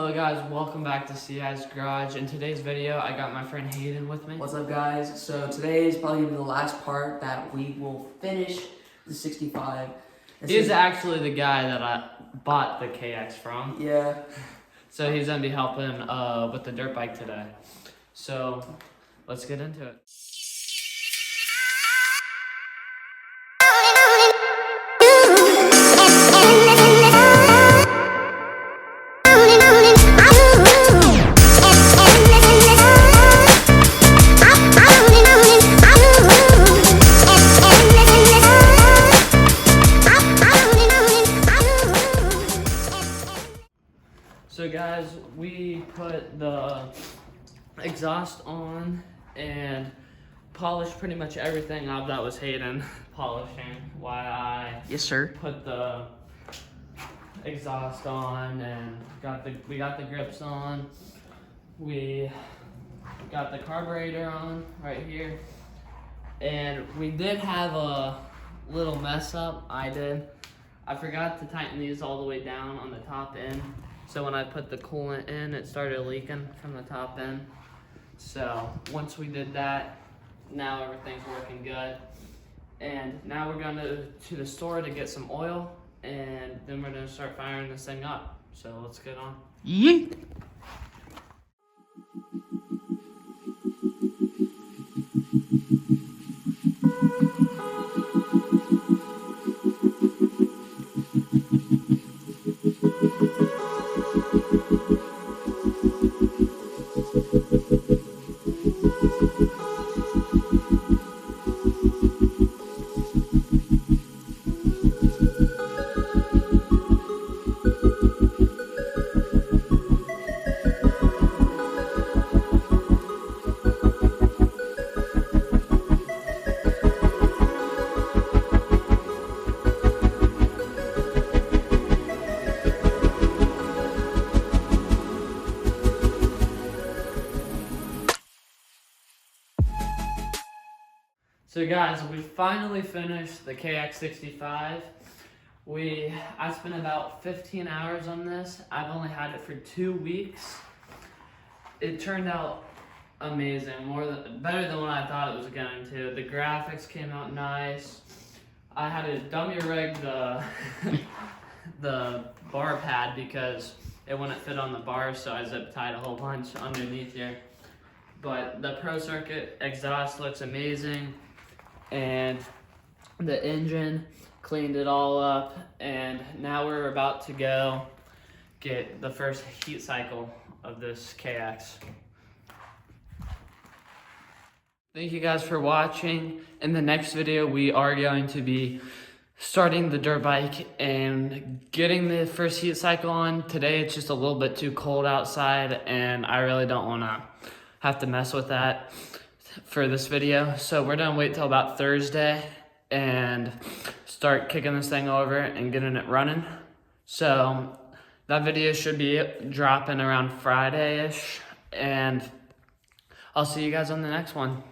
Hello guys, welcome back to CI's Garage. In today's video, I got my friend Hayden with me. What's up guys? So today is probably going to be the last part that we will finish the 65. He's actually the guy that I bought the KX from. Yeah. So he's going to be helping with the dirt bike today. So let's get into it. So guys, we put the exhaust on and polished pretty much everything up. That was Hayden polishing while I put the exhaust on and we got the grips on. We got the carburetor on right here. And we did have a little mess up, I forgot to tighten these all the way down on the top end. So when I put the coolant in, it started leaking from the top end. So once we did that, now everything's working good. And now we're going to the store to get some oil, and then we're gonna start firing this thing up. So let's get on. Yeet. So guys, we finally finished the Kx65. I spent about 15 hours on this. I've only had it for 2 weeks. It turned out amazing, better than what I thought it was going to. The graphics came out nice. I had to dummy rig the bar pad because it wouldn't fit on the bars, so I zip tied a whole bunch underneath here. But the Pro Circuit exhaust looks amazing. And the engine cleaned it all up, and now we're about to go get the first heat cycle of this KX. Thank you guys for watching. In the next video, we are going to be starting the dirt bike and getting the first heat cycle on. Today it's just a little bit too cold outside, and I really don't want to have to mess with that for this video. So we're gonna wait till about Thursday and start kicking this thing over and getting it running. So that video should be dropping around Friday-ish, and I'll see you guys on the next one.